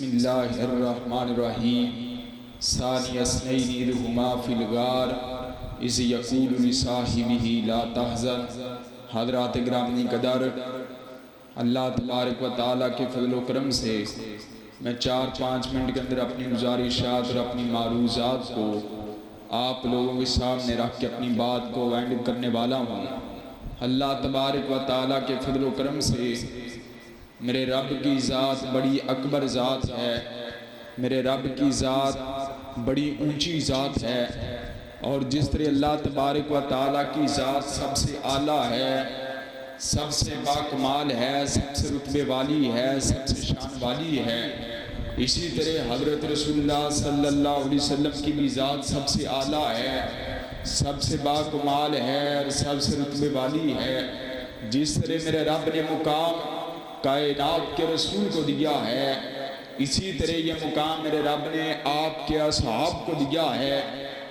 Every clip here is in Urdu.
بسم اللہ الرحمن الرحیم ثانی اثنین اذ ہما فی الغار اذ یقول لصاحبہ لا تحزن۔ حضرات گرامی قدر، اللہ تبارک و تعالیٰ کے فضل و کرم سے میں 4-5 منٹ کے اندر اپنی گزارشات اور اپنی معروضات کو آپ لوگوں کے سامنے رکھ کے اپنی بات کو وائنڈ اپ کرنے والا ہوں۔ اللہ تبارک و تعالیٰ کے فضل و کرم سے میرے رب کی ذات بڑی اکبر ذات ہے، میرے رب کی ذات بڑی اونچی ذات ہے، اور جس طرح اللہ تبارک و تعالیٰ کی ذات سب سے اعلیٰ ہے، سب سے باکمال ہے، سب سے رتبے والی ہے، سب سے شان والی ہے، اسی طرح حضرت رسول اللہ صلی اللہ علیہ وسلم کی بھی ذات سب سے اعلیٰ ہے، سب سے باکمال ہے اور سب سے رتبے والی ہے۔ جس طرح میرے رب نے مقام کائنات کے رسول کو دیا ہے، اسی طرح یہ مقام میرے رب نے آپ کے اصحاب کو دیا ہے۔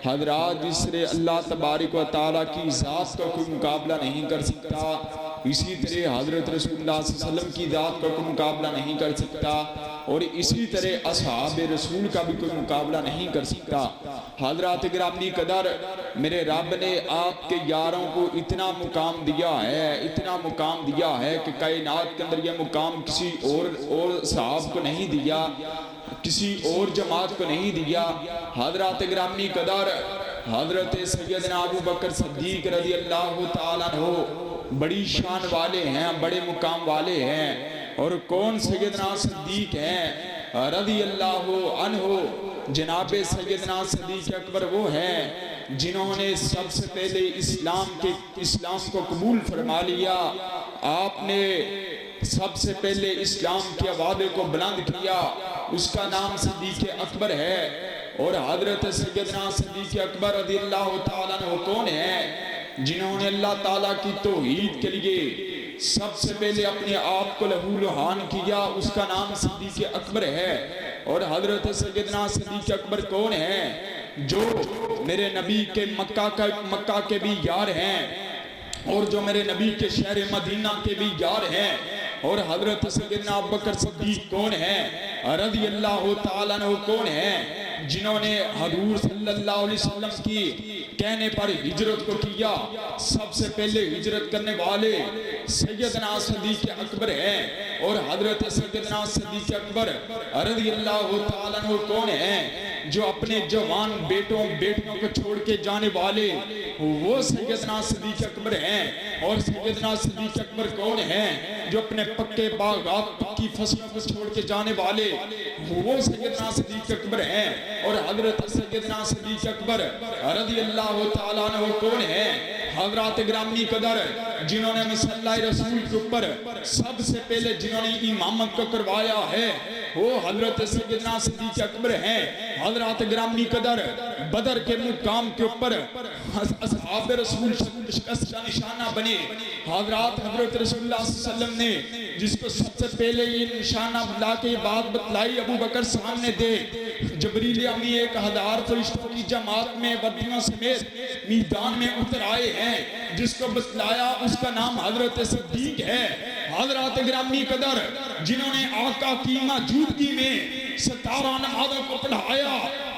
حضرات، جس طرح اللہ تبارک و تعالیٰ کی ذات کا کوئی مقابلہ نہیں کر سکتا، اسی طرح حضرت رسول اللہ صلی اللہ علیہ وسلم کی ذات کا کوئی مقابلہ نہیں کر سکتا، اور اسی طرح اصحاب رسول کا بھی کوئی مقابلہ نہیں کر سکتا۔ حضرات گرامی قدر، میرے رب نے آپ کے یاروں کو اتنا مقام دیا ہے، اتنا مقام دیا ہے کہ کائنات کے اندر یہ مقام کسی اور صحاب کو نہیں دیا، کسی اور جماعت کو نہیں دیا۔ حضرات گرامی قدر، حضرت سیدنا ابو بکر صدیق رضی اللہ تعالیٰ عنہ بڑی شان والے ہیں، بڑے مقام والے ہیں، اور کون سیدنا صدیق ہیں رضی اللہ عنہ؟ جناب سیدنا صدیق اکبر وہ ہیں جنہوں نے سب سے پہلے اسلام کو قبول فرما لیا۔ آپ نے سب سے پہلے اسلام کے وعدے کو بلند کیا، اس کا نام صدیق اکبر ہے۔ اور حضرت سیدنا صدیق اکبر رضی اللہ تعالیٰ عنہ کون ہیں؟ جنہوں نے اللہ تعالیٰ کی توحید کے لیے سب سے پہلے اپنے آپ کو لہو لہان کیا، اس کا نام صدیق اکبر ہے۔ اور حضرت سیدنا صدیق اکبر کون ہیں؟ جو میرے نبی کے مکہ کے بھی یار ہیں، اور جو میرے نبی کے شہر مدینہ کے بھی یار ہیں۔ اور حضرت سیدنا ابوبکر صدیق کون ہیں رضی اللہ تعالیٰ عنہ کون ہیں؟ جنہوں نے حضور صلی اللہ علیہ وسلم کی کہنے پر ہجرت کو کیا۔ سب سے پہلے ہجرت کرنے والے سیدنا صدیق اکبر ہیں۔ اور حضرت سیدنا صدیق اکبر رضی اللہ تعالیٰ عنہ کون ہیں؟ جو اپنے جوان بیٹوں کو چھوڑ کے جانے والے وہ سیدنا صدیق اکبر ہیں۔ اور سیدنا صدیق اکبر کون ہیں؟ جو اپنے پکے باغات پکی فصلوں کو چھوڑ کے جانے والے وہ سیدنا صدیق اکبر ہیں۔ اور حضرت سیدنا صدیق اکبر رضی اللہ تعالیٰ عنہ کون ہیں؟ حضرات گرامی قدر، جنہوں نے مصلی رسول کے اوپر سب سے پہلے جنہوں نے امامت کو کروایا ہے وہ حضرت سیدنا صدیق اکبر ہیں۔ حضرات گرامی قدر، بدر کے مقام کے اوپر اصحاب رسول شکست کا نشانہ بنے۔ حضرت رسول اللہ صلی اللہ علیہ وسلم نے جس کو سب سے پہلے یہ نشانہ بلا کے یہ بات بتلائی، ابو بکر سامنے دے، جبریل امی 1000 فرشتوں کی جماعت میں وردیوں سمیت میدان میں اتر آئے ہیں، جس کو بتلایا اس کا نام حضرت صدیق ہے۔ حضرات گرامی قدر، جنہوں نے آقا کی موجودگی میں 17 نمازوں کو پڑھایا،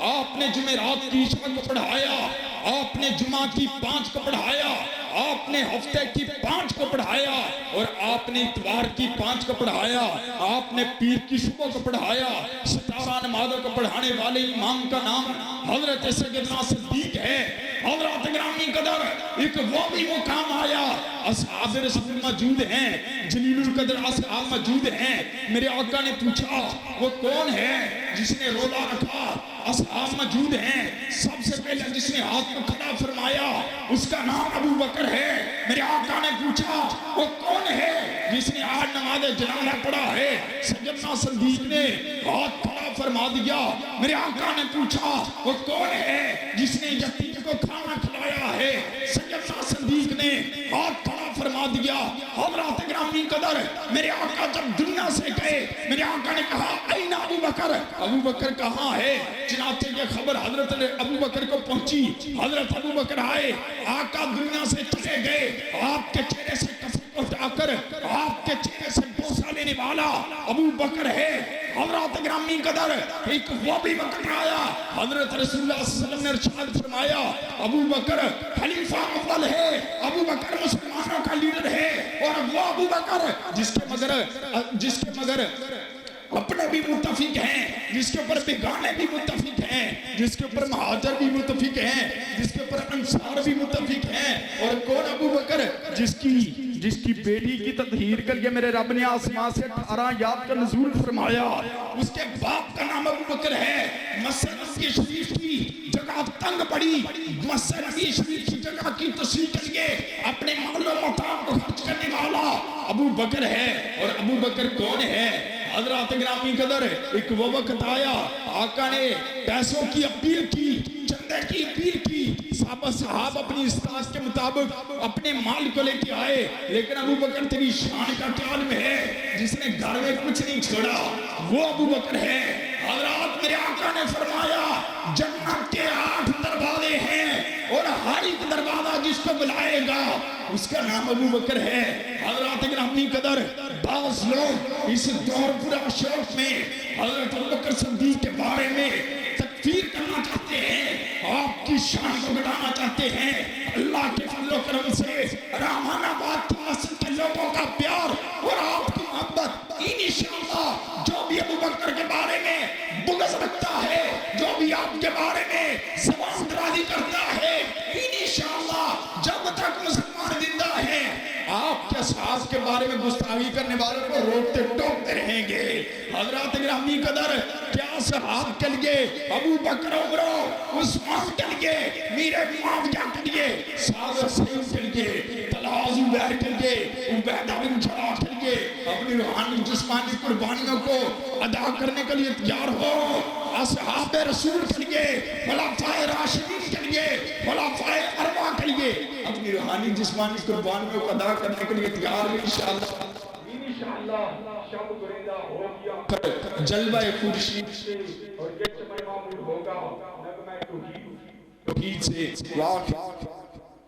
آپ نے جمعرات کی عشاء کو پڑھایا، آپ نے جمعہ کی 5 کو پڑھایا، آپ نے ہفتے کی 5 کو پڑھایا، اور آپ نے اتوار کی 5 کو پڑھایا، آپ نے پیر کی صبح کو پڑھایا۔ 17 نمازوں کو پڑھانے والے امام کا نام حضرت سیدنا صدیق ہے۔ حضرات گرامی قدر، ایک وہ بھی مقام آیا، اصحاب رسول موجود ہیں، جلیل القدر اصحاب موجود ہیں۔ میرے آقا نے پوچھا وہ کون ہے جس نے روزہ رکھا؟ اصحاب موجود ہیں۔ سب سے پہلے جس نے ہاتھ کو کھڑا فرمایا اس کا نام ابو بکر ہے۔ میرے آقا نے پوچھا وہ کون ہے جس نے 8 نماز جنازہ پڑھا ہے؟ سیدنا صدیق نے ہاتھ کھڑا فرما دیا۔ میرے آقا نے پوچھا وہ کون ہے جس نے یتیم کو کھانا کھلایا ہے؟ سیدنا صدیق نے ہاتھ کھڑا فرما دیا۔ حضرات گرامی قدر، میرے آقا جب دنیا سے گئے، میرے آقا نے کہا این ابو بکر؟ ابو بکر کہاں ہے؟ چنانچہ یہ خبر حضرت ابو بکر کو پہنچی۔ حضرت ابو بکر آئے، آقا دنیا سے چلے گئے، آپ کے چہرے سے کفن اٹھا کر آپ کے چہرے سے بوسہ لینے دینے والا ابو بکر ہے۔ حضرات گرامی قدر ایک وہ بھی وقت آیا حضرت رسول اللہ صلی اللہ علیہ وسلم نے ارشاد فرمایا ابو بکر خلیفہ افضل ہے، ابو بکر مسلمانوں کا لیڈر ہے، اور وہ ابو بکر جس کے مگر اپنے بھی متفق ہیں، جس کے اوپر بیگانے بھی متفق ہیں، جس کے اوپر مہاجر بھی متفق ہیں، جس کے اوپر انصار بھی متفق ہیں۔ اور کون ابو بکر؟ جس کی بیٹی کی تطہیر کر کے میرے رب نے آسمان سے 18 آیات کا نزول فرمایا، اس کے باپ کا نام ابو بکر ہے۔ مسجد نبی شریف کی جگہ تنگ پڑی، مسجد نبی شریف کی جگہ کی تصحیح کے لیے اپنے مال و متاع کو خرچ کرنے والا ابو بکر ہے۔ اور ابو بکر کون ہے؟ حضرات گرامی قدر ایک وہ وقت آیا آقا نے پیسوں کی اپیل کی، چندے کی اپیل کی، صحابہ اپنی استطاعت کے مطابق اپنے مال کو لے کے آئے، لیکن ابو بکر تیری شان کا کیا عالم ہے جس نے گھر میں کچھ نہیں چھوڑا، وہ ابو بکر ہے۔ حضرات میرے آقا نے فرمایا جنت کے 8 دروازے ہیں اور ہر ایک دروازہ جس کو بلائے گا اس کا نام ابو بکر ہے۔ حضرات گرامی قدر بعض لوگ اس دور پورا شوق میں حضرت ابو بکر صدیق کے بارے میں تکفیر کرنا چاہتے ہیں، آپ کی شان کو گھٹانا چاہتے ہیں۔ اللہ کے فضل و کرم سے رحمان آباد کی مسجد کے لوگوں کا پیار اور آپ کی محبت انشاءاللہ جو بھی ابو بکر کے بارے میں بغض رکھتا ہے، جو بھی آپ کے بارے میں زبان درازی کرتا ہے، انشاءاللہ جب تک مسلمان زندہ ہے آپ کے اصحاب کے بارے میں گستاخی کرنے والوں کو روکتے ٹوکتے رہیں گے۔ حضرات گرامی قدر کیا صحاب کے لیے ابو بکر عمر عثمان کے لیے میر معاویہ کے لیے سعد سعید کے لیے طلحہ زبیر کے لیے عبیدہ بن جراح کے لیے اپنی روحانی جسمانی قربانیوں کو ادا کرنے کے لیے تیار ہو؟ اصحاب رسول کے لیے، خلفائے راشدین کے لیے، خلفائے اربعہ کے لیے اپنی روحانی جسمانی قربانیوں کو ادا کرنے کے لیے تیار ہو انشاءاللہ۔ شب گریدہ ہو گیا جلوہ خورشید سے اور یہ چمن معمول ہوگا نغمہ توحید سے۔